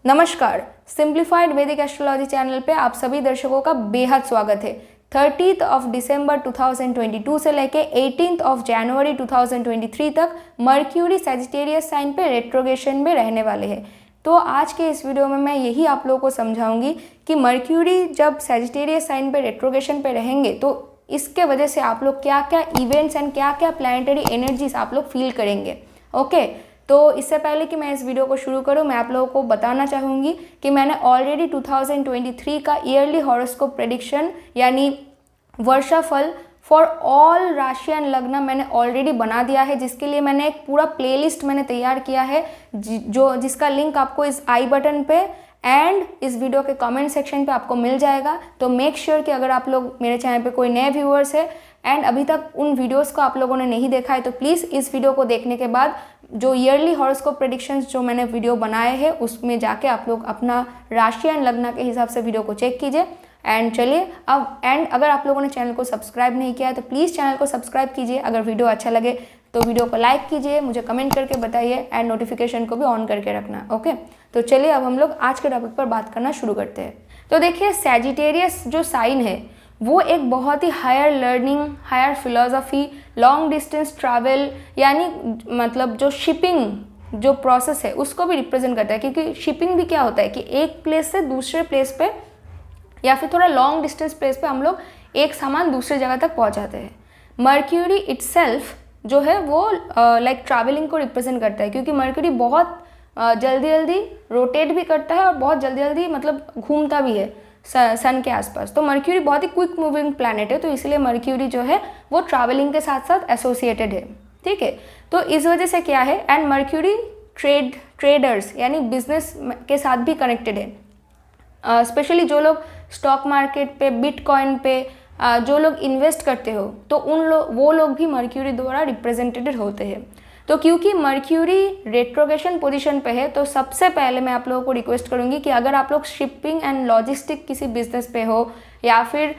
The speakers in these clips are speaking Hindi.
नमस्कार, सिंप्लीफाइड वैदिक एस्ट्रोलॉजी चैनल पे आप सभी दर्शकों का बेहद स्वागत है। 30 दिसंबर 2022 से लेके 18 जनवरी 2023 तक मर्क्यूरी सैजिटेरियस साइन पे रेट्रोगेशन में रहने वाले हैं। तो आज के इस वीडियो में मैं यही आप लोगों को समझाऊंगी कि मर्क्यूरी जब सैजिटेरियस साइन पे रेट्रोगेशन पे रहेंगे तो इसके वजह से आप लोग क्या क्या इवेंट्स एंड क्या क्या प्लैनेटरी एनर्जीज आप लोग फील करेंगे। ओके, तो इससे पहले कि मैं इस वीडियो को शुरू करूं, मैं आप लोगों को बताना चाहूँगी कि मैंने ऑलरेडी 2023 का ईयरली हॉरोस्कोप प्रेडिक्शन यानी वर्षाफल फॉर ऑल राशि एंड लग्न मैंने ऑलरेडी बना दिया है, जिसके लिए मैंने एक पूरा प्लेलिस्ट मैंने तैयार किया है जिसका लिंक आपको इस आई बटन पे एंड इस वीडियो के कमेंट सेक्शन पे आपको मिल जाएगा। तो मेक श्योर कि अगर आप लोग मेरे चैनल पे कोई नए व्यूअर्स है एंड अभी तक उन वीडियोस को आप लोगों ने नहीं देखा है तो प्लीज़ इस वीडियो को देखने के बाद जो ईयरली हॉरोस्कोप प्रेडिक्शंस जो मैंने वीडियो बनाए हैं उसमें जाके आप लोग अपना राशि एंड लग्न के हिसाब से वीडियो को चेक कीजिए। एंड चलिए अब अगर आप लोगों ने चैनल को सब्सक्राइब नहीं किया है तो प्लीज़ चैनल को सब्सक्राइब कीजिए। अगर वीडियो अच्छा लगे तो वीडियो को लाइक कीजिए, मुझे कमेंट करके बताइए एंड नोटिफिकेशन को भी ऑन करके रखना। ओके, तो चलिए अब हम लोग आज के टॉपिक पर बात करना शुरू करते हैं। तो देखिए, सैजिटेरियस जो साइन है वो एक बहुत ही higher learning, higher philosophy, long distance travel यानी मतलब जो शिपिंग जो प्रोसेस है उसको भी रिप्रेजेंट करता है। क्योंकि शिपिंग भी क्या होता है कि एक प्लेस से दूसरे प्लेस पे या फिर थोड़ा लॉन्ग डिस्टेंस प्लेस पे हम लोग एक सामान दूसरे जगह तक पहुंचाते हैं। मर्क्यूरी इटसेल्फ जो है वो लाइक ट्रैवलिंग को रिप्रेजेंट करता है, क्योंकि मर्क्यूरी बहुत जल्दी जल्दी रोटेट भी करता है और बहुत जल्दी जल्दी मतलब घूमता भी है सन के आसपास। तो मर्क्यूरी बहुत ही क्विक मूविंग प्लैनेट है, तो इसलिए मर्क्यूरी जो है वो ट्रैवलिंग के साथ साथ एसोसिएटेड है। ठीक है, तो इस वजह से क्या है एंड मर्क्यूरी ट्रेडर्स यानी बिजनेस के साथ भी कनेक्टेड है। स्पेशली जो लोग स्टॉक मार्केट पे, बिटकॉइन पे जो लोग इन्वेस्ट करते हो तो वो लोग भी मर्क्यूरी द्वारा रिप्रेजेंटेड होते हैं। तो क्योंकि मर्क्यूरी रेट्रोगेशन पोजीशन पे है तो सबसे पहले मैं आप लोगों को रिक्वेस्ट करूंगी कि अगर आप लोग शिपिंग एंड लॉजिस्टिक किसी बिजनेस पे हो या फिर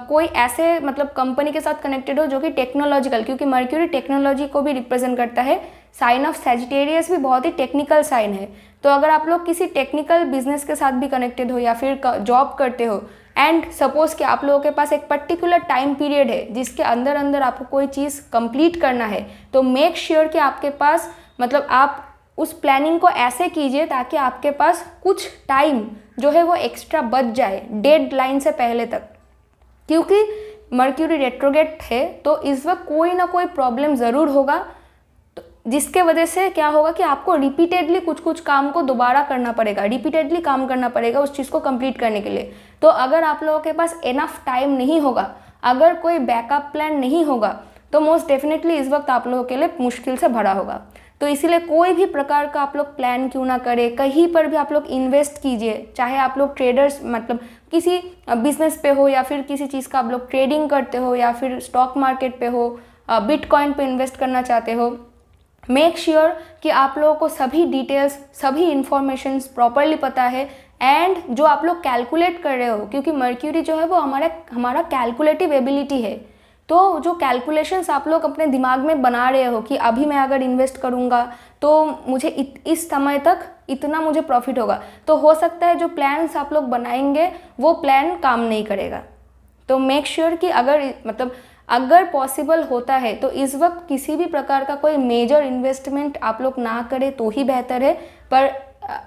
कोई ऐसे मतलब कंपनी के साथ कनेक्टेड हो जो कि टेक्नोलॉजिकल, क्योंकि मर्क्यूरी टेक्नोलॉजी को भी रिप्रेजेंट करता है। साइन ऑफ सैजिटेरियस भी बहुत ही टेक्निकल साइन है। तो अगर आप लोग किसी टेक्निकल बिजनेस के साथ भी कनेक्टेड हो या फिर जॉब करते हो एंड सपोज कि आप लोगों के पास एक पर्टिकुलर टाइम पीरियड है जिसके अंदर अंदर आपको कोई चीज़ कंप्लीट करना है, तो मेक श्योर कि आपके पास मतलब आप उस प्लानिंग को ऐसे कीजिए ताकि आपके पास कुछ टाइम जो है वो एक्स्ट्रा बच जाए डेडलाइन से पहले तक। क्योंकि मर्क्यूरी रेट्रोगेट है तो इस वक्त कोई ना कोई प्रॉब्लम ज़रूर होगा, जिसके वजह से क्या होगा कि आपको रिपीटेडली कुछ काम को दोबारा करना पड़ेगा, रिपीटेडली काम करना पड़ेगा उस चीज़ को कंप्लीट करने के लिए। तो अगर आप लोगों के पास इनफ टाइम नहीं होगा, अगर कोई बैकअप प्लान नहीं होगा तो मोस्ट डेफिनेटली इस वक्त आप लोगों के लिए मुश्किल से भरा होगा। तो इसीलिए कोई भी प्रकार का आप लोग प्लान क्यों ना करें, कहीं पर भी आप लोग इन्वेस्ट कीजिए, चाहे आप लोग ट्रेडर्स मतलब किसी बिजनेस पे हो या फिर किसी चीज़ का आप लोग ट्रेडिंग करते हो या फिर स्टॉक मार्केट पे हो, बिटकॉइन पे इन्वेस्ट करना चाहते हो। मेक श्योर कि आप लोगों को सभी डिटेल्स, सभी इंफॉर्मेशंस प्रॉपरली पता है एंड जो आप लोग कैलकुलेट कर रहे हो, क्योंकि मर्क्यूरी जो है वो हमारा कैलकुलेटिव एबिलिटी है। तो जो कैलकुलेशंस आप लोग अपने दिमाग में बना रहे हो कि अभी मैं अगर इन्वेस्ट करूँगा तो मुझे इस समय तक इतना मुझे प्रॉफिट होगा, तो हो सकता है जो प्लान्स आप लोग बनाएंगे वो प्लान काम नहीं करेगा। तो मेक श्योर कि अगर पॉसिबल होता है तो इस वक्त किसी भी प्रकार का कोई मेजर इन्वेस्टमेंट आप लोग ना करें तो ही बेहतर है। पर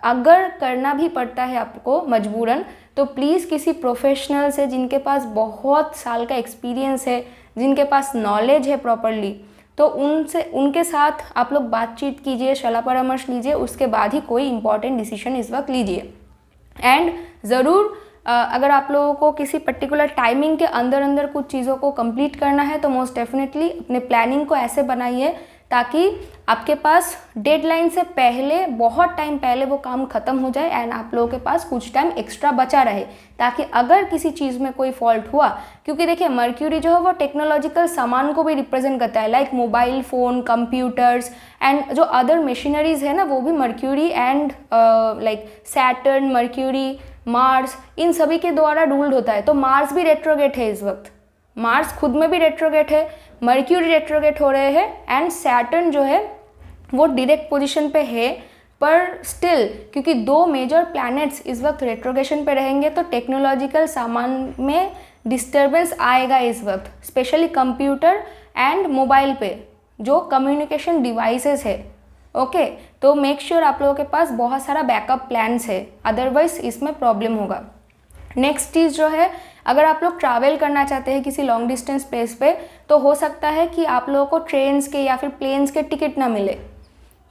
अगर करना भी पड़ता है आपको मजबूरन तो प्लीज़ किसी प्रोफेशनल से, जिनके पास बहुत साल का एक्सपीरियंस है, जिनके पास नॉलेज है प्रॉपरली, तो उनके साथ आप लोग बातचीत कीजिए, सलाह परामर्श लीजिए, उसके बाद ही कोई इंपॉर्टेंट डिसीजन इस वक्त लीजिए। एंड ज़रूर अगर आप लोगों को किसी पर्टिकुलर टाइमिंग के अंदर अंदर कुछ चीज़ों को कंप्लीट करना है तो मोस्ट डेफिनेटली अपने प्लानिंग को ऐसे बनाइए ताकि आपके पास डेडलाइन से पहले, बहुत टाइम पहले वो काम ख़त्म हो जाए एंड आप लोगों के पास कुछ टाइम एक्स्ट्रा बचा रहे, ताकि अगर किसी चीज़ में कोई फॉल्ट हुआ, क्योंकि देखिए मर्क्यूरी जो है वो टेक्नोलॉजिकल सामान को भी रिप्रेजेंट करता है, like mobile phone, computers and जो अदर मशीनरीज है ना वो भी Mercury and like Saturn, Mercury, Mars, इन सभी के द्वारा रूल्ड होता है। तो मार्स भी रेट्रोगेट है इस वक्त, मार्स खुद में भी रेट्रोगेट है, मर्क्यूरी रेट्रोगेट हो रहे हैं एंड सैटर्न जो है वो डायरेक्ट पोजीशन पे है। पर स्टिल क्योंकि 2 मेजर प्लैनेट्स इस वक्त रेट्रोगेशन पे रहेंगे तो टेक्नोलॉजिकल सामान में डिस्टर्बेंस आएगा इस वक्त, स्पेशली कंप्यूटर एंड मोबाइल पे जो कम्युनिकेशन डिवाइसेस है। ओके, तो मेक श्योर आप लोगों के पास बहुत सारा बैकअप प्लान्स है, अदरवाइज इसमें प्रॉब्लम होगा। नेक्स्ट चीज़ जो है, अगर आप लोग ट्रैवल करना चाहते हैं किसी लॉन्ग डिस्टेंस प्लेस पे तो हो सकता है कि आप लोगों को ट्रेन्स के या फिर प्लेन्स के टिकट ना मिले।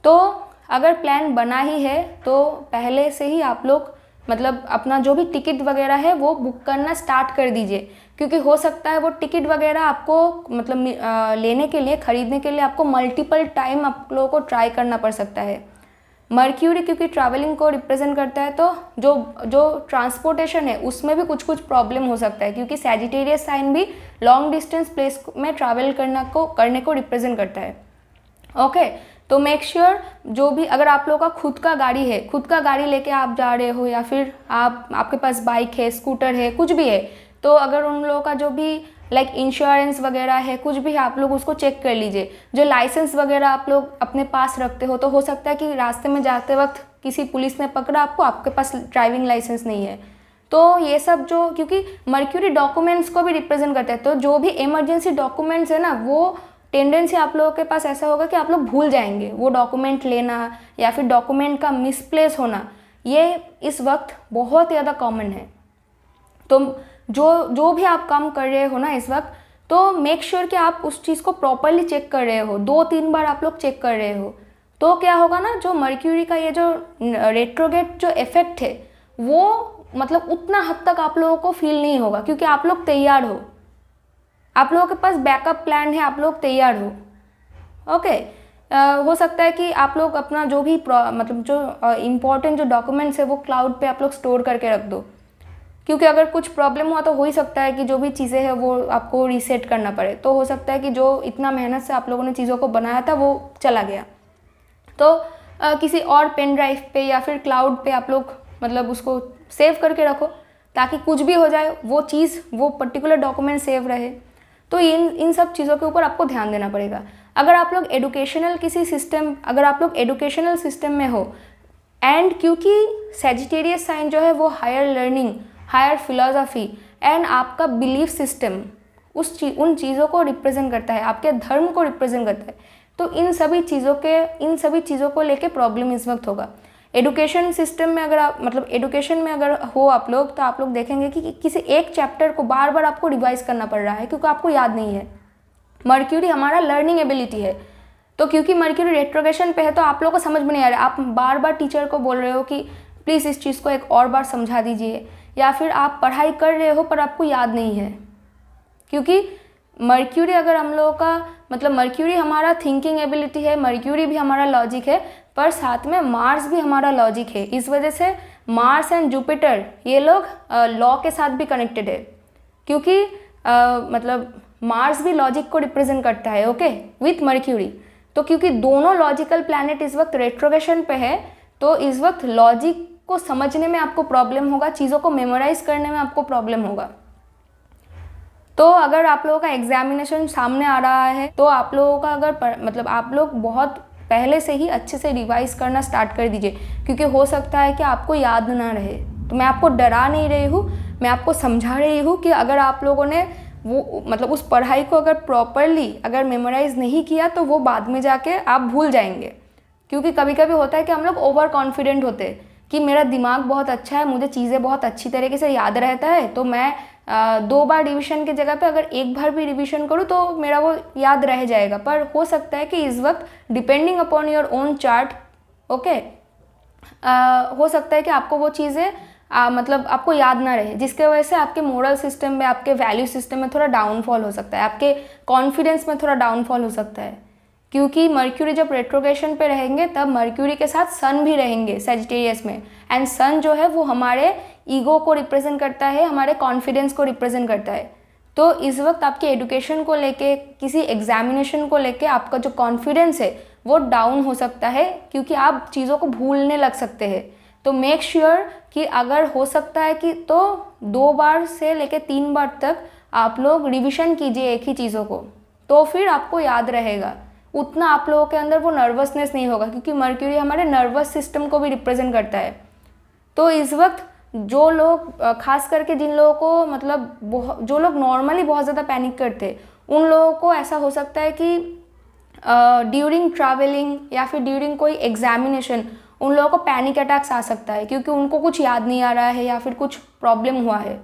तो अगर प्लान बना ही है तो पहले से ही आप लोग मतलब अपना जो भी टिकट वगैरह है वो बुक करना स्टार्ट कर दीजिए, क्योंकि हो सकता है वो टिकट वगैरह आपको मतलब लेने के लिए, ख़रीदने के लिए आपको मल्टीपल टाइम आप लोगों को ट्राई करना पड़ सकता है। मर्क्यूरी क्योंकि ट्रैवलिंग को रिप्रेजेंट करता है तो जो ट्रांसपोर्टेशन है उसमें भी कुछ कुछ प्रॉब्लम हो सकता है, क्योंकि सैजिटेरियस साइन भी लॉन्ग डिस्टेंस प्लेस में ट्रैवल करने को रिप्रेजेंट करता है। ओके, तो मेक श्योर जो भी, अगर आप लोगों का खुद का गाड़ी है, खुद का गाड़ी लेके आप जा रहे हो या फिर आपके पास बाइक है, स्कूटर है, कुछ भी है, तो अगर उन लोगों का जो भी लाइक इंश्योरेंस वगैरह है, कुछ भी है, आप लोग उसको चेक कर लीजिए। जो लाइसेंस वगैरह आप लोग अपने पास रखते हो, तो हो सकता है कि रास्ते में जाते वक्त किसी पुलिस ने पकड़ा आपको, आपके पास ड्राइविंग लाइसेंस नहीं है, तो ये सब जो, क्योंकि मर्क्यूरी डॉक्यूमेंट्स को भी रिप्रेजेंट करते हैं, तो जो भी इमरजेंसी डॉक्यूमेंट्स है ना, वो टेंडेंसी आप लोगों के पास ऐसा होगा कि आप लोग भूल जाएंगे वो डॉक्यूमेंट लेना, या फिर डॉक्यूमेंट का मिसप्लेस होना, ये इस वक्त बहुत ज़्यादा कॉमन है। तो जो भी आप काम कर रहे हो ना इस वक्त, तो मेक श्योर कि आप उस चीज़ को प्रॉपरली चेक कर रहे हो, 2-3 बार आप लोग चेक कर रहे हो। तो क्या होगा ना, जो मर्क्यूरी का ये जो रेट्रोगेट जो इफेक्ट है वो मतलब उतना हद तक आप लोगों को फील नहीं होगा, क्योंकि आप लोग तैयार हो, आप लोगों के पास बैकअप प्लान है, आप लोग तैयार हो। ओके, हो सकता है कि आप लोग अपना जो भी मतलब जो इम्पोर्टेंट जो डॉक्यूमेंट्स है वो क्लाउड पे आप लोग स्टोर करके रख दो, क्योंकि अगर कुछ प्रॉब्लम हुआ तो हो ही सकता है कि जो भी चीज़ें हैं वो आपको रीसेट करना पड़े, तो हो सकता है कि जो इतना मेहनत से आप लोगों ने चीज़ों को बनाया था वो चला गया, तो किसी और पेन ड्राइव पे या फिर क्लाउड पे आप लोग मतलब उसको सेव करके रखो, ताकि कुछ भी हो जाए वो चीज़, वो पर्टिकुलर डॉक्यूमेंट सेव रहे। तो इन सब चीज़ों के ऊपर आपको ध्यान देना पड़ेगा। अगर आप लोग एडुकेशनल सिस्टम में हो, एंड क्योंकि सैजिटेरियस साइन जो है वो higher learning, higher philosophy and आपका बिलीफ सिस्टम उन चीज़ों को रिप्रेजेंट करता है, आपके धर्म को रिप्रेजेंट करता है, तो इन सभी चीज़ों को लेके प्रॉब्लम इस वक्त होगा। एडुकेशन सिस्टम में अगर आप मतलब एडुकेशन में अगर हो आप लोग, तो आप लोग देखेंगे कि किसी एक चैप्टर को बार बार आपको रिवाइज करना पड़ रहा है, क्योंकि आपको याद नहीं है। मर्क्यूरी हमारा लर्निंग एबिलिटी है, तो क्योंकि मर्क्यूरी रेट्रोगेशन पे है तो आप लोगों को समझ में नहीं आ रहा है, आप बार बार टीचर को बोल रहे हो कि प्लीज़ इस चीज़ को एक और बार समझा दीजिए, या फिर आप पढ़ाई कर रहे हो पर आपको याद नहीं है, क्योंकि मर्क्यूरी अगर हम लोगों का मतलब मर्क्यूरी हमारा थिंकिंग एबिलिटी है, मर्क्यूरी भी हमारा लॉजिक है, पर साथ में मार्स भी हमारा लॉजिक है। इस वजह से मार्स एंड जुपिटर ये लोग लॉ के साथ भी कनेक्टेड है, क्योंकि मतलब मार्स भी लॉजिक को रिप्रेजेंट करता है, ओके, विथ मर्क्यूरी। तो क्योंकि दोनों लॉजिकल प्लैनेट इस वक्त रेट्रोगेशन पे है, तो इस वक्त लॉजिक को समझने में आपको प्रॉब्लम होगा, चीज़ों को मेमोराइज करने में आपको प्रॉब्लम होगा। तो अगर आप लोगों का एग्जामिनेशन सामने आ रहा है, तो आप लोगों का मतलब आप लोग बहुत पहले से ही अच्छे से रिवाइज करना स्टार्ट कर दीजिए, क्योंकि हो सकता है कि आपको याद ना रहे। तो मैं आपको डरा नहीं रही हूँ, मैं आपको समझा रही हूँ कि अगर आप लोगों ने वो मतलब उस पढ़ाई को अगर प्रॉपरली अगर मेमोराइज नहीं किया तो वो बाद में जाके आप भूल जाएंगे। क्योंकि कभी कभी होता है कि हम लोग ओवर कॉन्फिडेंट होते हैं कि मेरा दिमाग बहुत अच्छा है, मुझे चीज़ें बहुत अच्छी तरीके से याद रहता है, तो मैं 2 बार रिवीजन की जगह पे अगर 1 बार भी रिवीजन करूँ तो मेरा वो याद रह जाएगा। पर हो सकता है कि इस वक्त depending upon your own chart, okay, हो सकता है कि आपको वो चीज़ें मतलब आपको याद ना रहे, जिसके वजह से आपके मोरल सिस्टम में, आपके वैल्यू सिस्टम में थोड़ा डाउनफॉल हो सकता है, आपके कॉन्फिडेंस में थोड़ा डाउनफॉल हो सकता है। क्योंकि मर्क्यूरी जब रेट्रोगेशन पे रहेंगे तब मर्क्यूरी के साथ सन भी रहेंगे सैजिटेरियस में, एंड सन जो है वो हमारे ईगो को रिप्रेजेंट करता है, हमारे कॉन्फिडेंस को रिप्रेजेंट करता है। तो इस वक्त आपके एडुकेशन को लेके, किसी एग्जामिनेशन को लेके आपका जो कॉन्फिडेंस है वो डाउन हो सकता है, क्योंकि आप चीज़ों को भूलने लग सकते हैं। तो मेक श्योर कि अगर हो सकता है कि तो 2 बार से लेके 3 बार तक आप लोग रिविज़न कीजिए एक ही चीज़ों को, तो फिर आपको याद रहेगा। उतना आप लोगों के अंदर वो नर्वसनेस नहीं होगा, क्योंकि मर्क्यूरी हमारे नर्वस सिस्टम को भी रिप्रेजेंट करता है। तो इस वक्त जो लोग खास करके जिन लोगों को मतलब जो लोग नॉर्मली बहुत ज़्यादा पैनिक करते, उन लोगों को ऐसा हो सकता है कि ड्यूरिंग ट्रैवलिंग या फिर ड्यूरिंग कोई एग्जामिनेशन उन लोगों को पैनिक अटैक्स आ सकता है, क्योंकि उनको कुछ याद नहीं आ रहा है या फिर कुछ प्रॉब्लम हुआ है।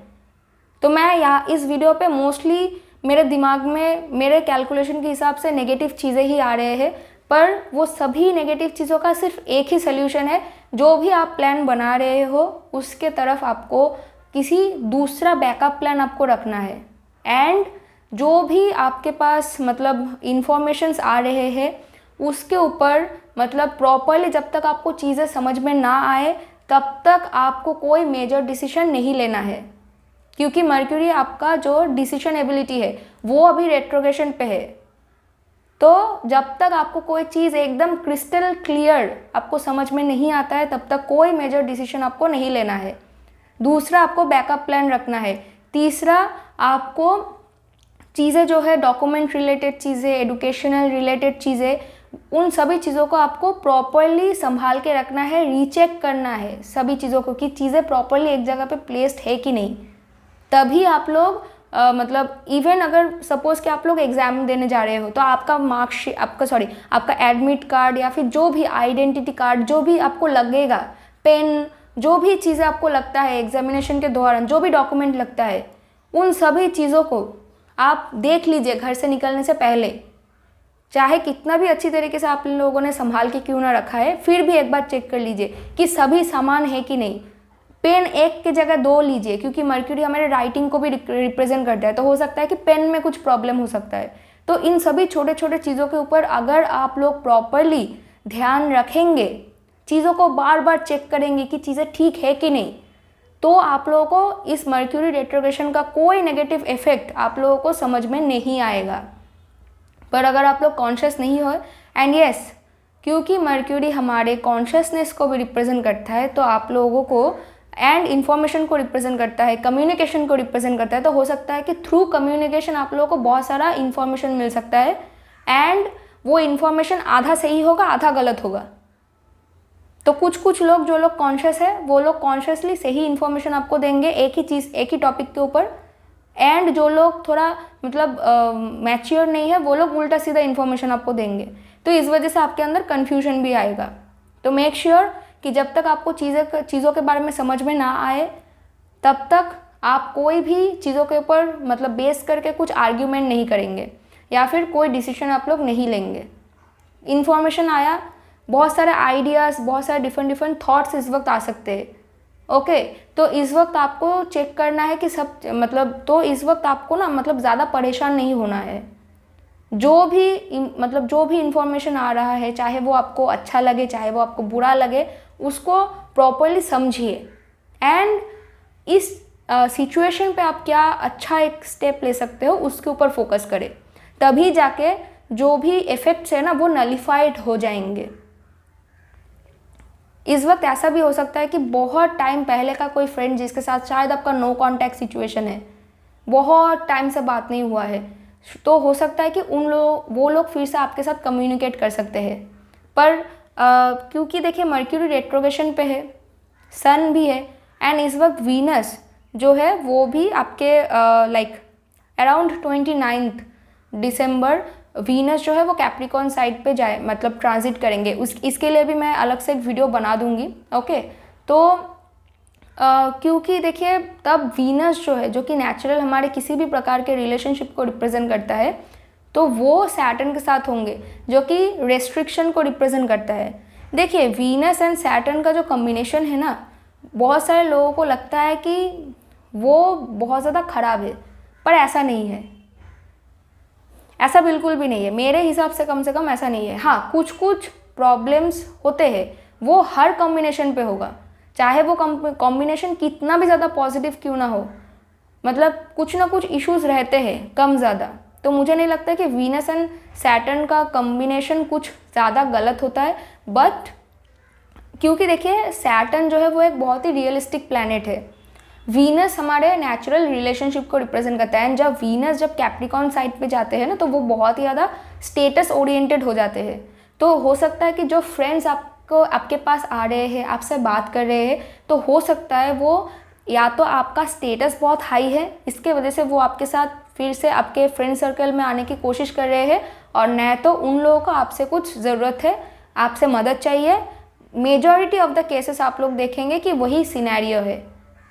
तो मैं यहाँ इस वीडियो पे मोस्टली मेरे दिमाग में मेरे कैलकुलेशन के हिसाब से नेगेटिव चीज़ें ही आ रहे हैं, पर वो सभी नेगेटिव चीज़ों का सिर्फ एक ही सल्यूशन है। जो भी आप प्लान बना रहे हो उसके तरफ आपको किसी दूसरा बैकअप प्लान आपको रखना है। एंड जो भी आपके पास मतलब इंफॉर्मेशंस आ रहे हैं उसके ऊपर मतलब प्रॉपरली जब तक आपको चीज़ें समझ में ना आए तब तक आपको कोई मेजर डिसीजन नहीं लेना है, क्योंकि मर्क्यूरी आपका जो डिसीजन एबिलिटी है वो अभी रेट्रोग्रेशन पे है। तो जब तक आपको कोई चीज़ एकदम क्रिस्टल क्लियर आपको समझ में नहीं आता है तब तक कोई मेजर डिसीजन आपको नहीं लेना है। दूसरा, आपको बैकअप प्लान रखना है। तीसरा, आपको चीज़ें जो है डॉक्यूमेंट रिलेटेड चीज़ें, एडुकेशनल रिलेटेड चीज़ें, उन सभी चीज़ों को आपको प्रॉपरली संभाल के रखना है, रीचेक करना है सभी चीज़ों को कि चीज़ें प्रॉपरली एक जगह पे प्लेस्ड है कि नहीं। तभी आप लोग मतलब इवन अगर सपोज़ कि आप लोग एग्ज़ाम देने जा रहे हो तो आपका मार्कशीट आपका एडमिट कार्ड या फिर जो भी आइडेंटिटी कार्ड जो भी आपको लगेगा, पेन, जो भी चीज़ें आपको लगता है एग्जामिनेशन के दौरान जो भी डॉक्यूमेंट लगता है, उन सभी चीज़ों को आप देख लीजिए घर से निकलने से पहले। चाहे कितना भी अच्छी तरीके से आप लोगों ने संभाल के क्यों ना रखा है, फिर भी एक बार चेक कर लीजिए कि सभी सामान है कि नहीं। पेन एक की जगह 2 लीजिए, क्योंकि मर्क्यूरी हमारे राइटिंग को भी रिप्रेजेंट करता है, तो हो सकता है कि पेन में कुछ प्रॉब्लम हो सकता है। तो इन सभी छोटे छोटे चीज़ों के ऊपर अगर आप लोग प्रॉपरली ध्यान रखेंगे, चीज़ों को बार बार चेक करेंगे कि चीज़ें ठीक है कि नहीं, तो आप लोगों को इस मर्क्यूरी रेट्रोग्रेशन का कोई नेगेटिव इफेक्ट आप लोगों को समझ में नहीं आएगा। पर अगर आप लोग कॉन्शियस नहीं हो, एंड यस, क्योंकि मर्क्यूरी हमारे कॉन्शियसनेस को भी रिप्रेजेंट करता है, तो आप लोगों को एंड इन्फॉर्मेशन को रिप्रेजेंट करता है, कम्युनिकेशन को रिप्रेजेंट करता है, तो हो सकता है कि थ्रू कम्युनिकेशन आप लोगों को बहुत सारा इन्फॉर्मेशन मिल सकता है एंड वो इन्फॉर्मेशन आधा सही होगा आधा गलत होगा। तो कुछ लोग जो लोग कॉन्शियस है वो लोग कॉन्शियसली सही इन्फॉर्मेशन आपको देंगे एक ही चीज़, एक ही टॉपिक के ऊपर, एंड जो लोग थोड़ा मतलब मैच्योर नहीं है वो लोग उल्टा सीधा इन्फॉर्मेशन आपको देंगे। तो इस वजह से आपके अंदर कन्फ्यूजन भी आएगा। तो मेक श्योर कि जब तक आपको चीज़ों के बारे में समझ में ना आए तब तक आप कोई भी चीज़ों के ऊपर मतलब बेस करके कुछ आर्ग्यूमेंट नहीं करेंगे या फिर कोई डिसीजन आप लोग नहीं लेंगे। इन्फॉर्मेशन आया, बहुत सारे आइडियाज़, बहुत सारे डिफरेंट थॉट्स इस वक्त आ सकते हैं। ओके, तो इस वक्त आपको चेक करना है कि सब मतलब, तो इस वक्त आपको ना मतलब ज़्यादा परेशान नहीं होना है। जो भी इन्फॉर्मेशन आ रहा है, चाहे वो आपको अच्छा लगे चाहे वो आपको बुरा लगे, उसको प्रॉपरली समझिए एंड इस सिचुएशन पे आप क्या अच्छा एक स्टेप ले सकते हो उसके ऊपर फोकस करें। तभी जाके जो भी इफेक्ट्स है ना वो नलिफाइड हो जाएंगे। इस वक्त ऐसा भी हो सकता है कि बहुत टाइम पहले का कोई फ्रेंड जिसके साथ शायद आपका नो कांटेक्ट सिचुएशन है, बहुत टाइम से बात नहीं हुआ है, तो हो सकता है कि वो लोग फिर से आपके साथ कम्युनिकेट कर सकते हैं। पर क्योंकि देखिए मर्क्यूरी रेट्रोग्रेशन पे है, सन भी है, एंड इस वक्त वीनस जो है वो भी आपके अराउंड 29 दिसंबर वीनस जो है वो कैप्रिकॉर्न साइड पे जाए मतलब ट्रांजिट करेंगे। इसके लिए भी मैं अलग से एक वीडियो बना दूंगी। ओके, तो क्योंकि देखिए तब वीनस जो है, जो कि नेचुरल हमारे किसी भी प्रकार के रिलेशनशिप को रिप्रेजेंट करता है, तो वो सैटर्न के साथ होंगे जो कि रेस्ट्रिक्शन को रिप्रेजेंट करता है। देखिए वीनस एंड सैटर्न का जो कॉम्बिनेशन है ना, बहुत सारे लोगों को लगता है कि वो बहुत ज़्यादा ख़राब है, पर ऐसा नहीं है, ऐसा बिल्कुल भी नहीं है। मेरे हिसाब से कम ऐसा नहीं है। हाँ, कुछ प्रॉब्लम्स होते हैं, वो हर कॉम्बिनेशन पे होगा, चाहे वो कॉम्बिनेशन कितना भी ज़्यादा पॉजिटिव क्यों ना हो, मतलब कुछ ना कुछ इश्यूज़ रहते हैं कम ज़्यादा। तो मुझे नहीं लगता कि वीनस एंड सैटर्न का कॉम्बिनेशन कुछ ज़्यादा गलत होता है। बट क्योंकि देखिए सैटर्न जो है वो एक बहुत ही रियलिस्टिक प्लैनेट है, वीनस हमारे नेचुरल रिलेशनशिप को रिप्रेजेंट करता है, एंड जब वीनस जब कैप्रिकॉर्न साइड पे जाते हैं ना तो वो बहुत ही ज़्यादा स्टेटस ओरिएंटेड हो जाते हैं। तो हो सकता है कि जो फ्रेंड्स आपको आपके पास आ रहे हैं, आपसे बात कर रहे हैं, तो हो सकता है वो या तो आपका स्टेटस बहुत हाई है, इसके वजह से वो आपके साथ फिर से आपके फ्रेंड सर्कल में आने की कोशिश कर रहे हैं, और न तो उन लोगों को आपसे कुछ ज़रूरत है, आपसे मदद चाहिए। मेजॉरिटी ऑफ द केसेस आप लोग देखेंगे कि वही सिनेरियो है,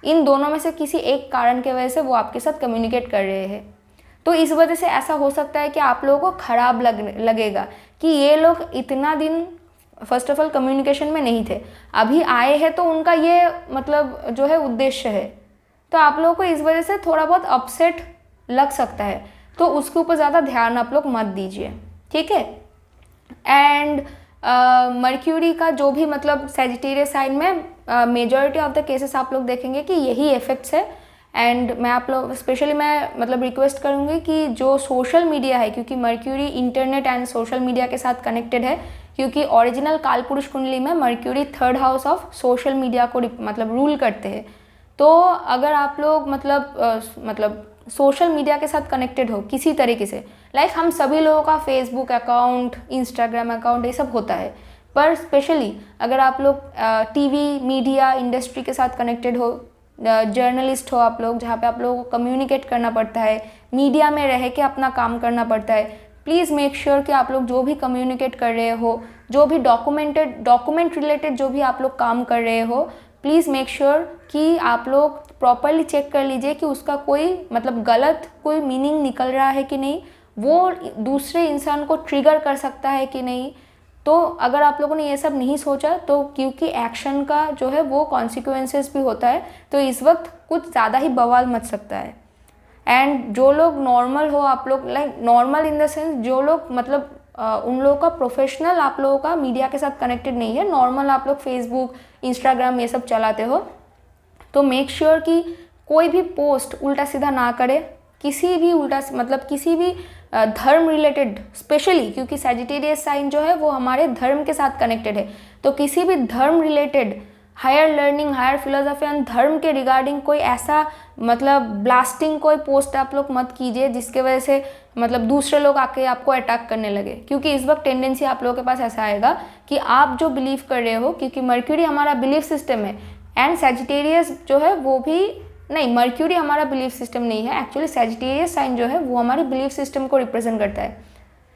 इन दोनों में से किसी एक कारण की वजह से वो आपके साथ कम्युनिकेट कर रहे हैं। तो इस वजह से ऐसा हो सकता है कि आप लोगों को ख़राब लगेगा कि ये लोग इतना दिन फर्स्ट ऑफ ऑल कम्युनिकेशन में नहीं थे, अभी आए हैं, तो उनका ये मतलब जो है उद्देश्य है। तो आप लोगों को इस वजह से थोड़ा बहुत अपसेट लग सकता है, तो उसके ऊपर ज़्यादा ध्यान आप लोग मत दीजिए, ठीक है। एंड मर्क्यूरी का जो भी मतलब सैजिटेरियस साइन में मेजॉरिटी ऑफ द केसेस आप लोग देखेंगे कि यही इफेक्ट्स है। एंड मैं आप लोग स्पेशली मैं मतलब रिक्वेस्ट करूँगी कि जो सोशल मीडिया है, क्योंकि mercury internet and social media के साथ कनेक्टेड है, क्योंकि ओरिजिनल कालपुरुष कुंडली में mercury 3rd house of social media को मतलब रूल करते हैं। तो अगर आप लोग मतलब सोशल मीडिया के साथ कनेक्टेड हो किसी तरीके से, लाइक हम सभी लोगों का फेसबुक अकाउंट, इंस्टाग्राम अकाउंट, ये सब होता है, पर स्पेशली अगर आप लोग टीवी मीडिया इंडस्ट्री के साथ कनेक्टेड हो, जर्नलिस्ट हो आप लोग, जहाँ पे आप लोगों को कम्युनिकेट करना पड़ता है, मीडिया में रह के अपना काम करना पड़ता है, प्लीज़ मेक श्योर कि आप लोग जो भी कम्युनिकेट कर रहे हो, जो भी डॉक्यूमेंट रिलेटेड जो भी आप लोग काम कर रहे हो, प्लीज़ मेक श्योर कि आप लोग प्रॉपरली चेक कर लीजिए कि उसका कोई मतलब गलत कोई मीनिंग निकल रहा है कि नहीं, वो दूसरे इंसान को ट्रिगर कर सकता है कि नहीं। तो अगर आप लोगों ने ये सब नहीं सोचा, तो क्योंकि एक्शन का जो है वो कॉन्सिक्वेंसेस भी होता है, तो इस वक्त कुछ ज़्यादा ही बवाल मच सकता है। एंड जो लोग नॉर्मल हो, आप लोग like normal in the sense जो लोग मतलब उन लोगों का प्रोफेशनल आप लोगों का मीडिया के साथ कनेक्टेड नहीं है, नॉर्मल आप लोग फेसबुक इंस्टाग्राम ये सब चलाते हो, तो मेक श्योर कि कोई भी पोस्ट उल्टा सीधा ना करे, किसी भी किसी भी धर्म रिलेटेड, स्पेशली क्योंकि सैजिटेरियस साइन जो है वो हमारे धर्म के साथ कनेक्टेड है, तो किसी भी धर्म related higher learning, higher philosophy and धर्म के रिगार्डिंग कोई ऐसा मतलब ब्लास्टिंग कोई पोस्ट आप लोग मत कीजिए जिसके वजह से मतलब दूसरे लोग आके आपको अटैक करने लगे, क्योंकि इस वक्त टेंडेंसी आप लोगों के पास ऐसा आएगा कि आप जो बिलीव कर रहे हो, क्योंकि मर्क्यूरी हमारा बिलीफ सिस्टम है, एंड सैजिटेरियस जो है वो भी नहीं, मर्क्यूरी हमारा बिलीफ सिस्टम नहीं है, एक्चुअली सैजिटेरियस साइन जो है वो हमारे बिलीफ सिस्टम को रिप्रेजेंट करता है,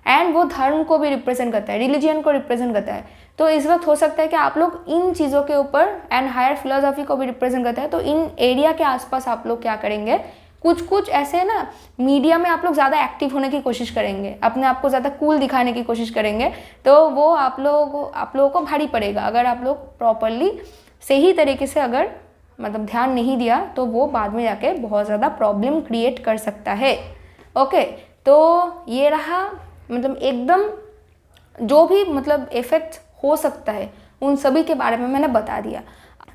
एंड वो धर्म को भी रिप्रेजेंट करता है, रिलीजियन को रिप्रेजेंट करता है। तो इस वक्त हो सकता है कि आप लोग इन चीज़ों के ऊपर, एंड हायर फिलोसफी को भी रिप्रेजेंट करता है, तो इन एरिया के आसपास आप लोग क्या करेंगे, कुछ ऐसे ना मीडिया में आप लोग ज़्यादा एक्टिव होने की कोशिश करेंगे, अपने आप को ज़्यादा कूल दिखाने की कोशिश करेंगे, तो वो आप लोगों को भारी पड़ेगा। अगर आप लोग प्रॉपरली सही तरीके से अगर मतलब ध्यान नहीं दिया, तो वो बाद में जाके बहुत ज़्यादा प्रॉब्लम क्रिएट कर सकता है। ओके, तो ये रहा मतलब एकदम जो भी मतलब इफेक्ट हो सकता है उन सभी के बारे में मैंने बता दिया।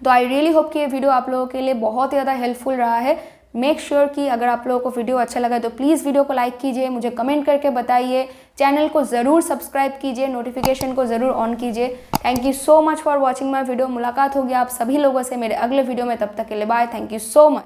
तो आई रियली होप कि ये वीडियो आप लोगों के लिए बहुत ही ज़्यादा हेल्पफुल रहा है। मेक श्योर कि अगर आप लोगों को वीडियो अच्छा लगा तो प्लीज़ वीडियो को लाइक कीजिए, मुझे कमेंट करके बताइए, चैनल को ज़रूर सब्सक्राइब कीजिए, नोटिफिकेशन को ज़रूर ऑन कीजिए। Thank you so much for watching my video. मुलाकात होगी आप सभी लोगों से मेरे अगले वीडियो में, तब तक के लिए bye. Thank you so much.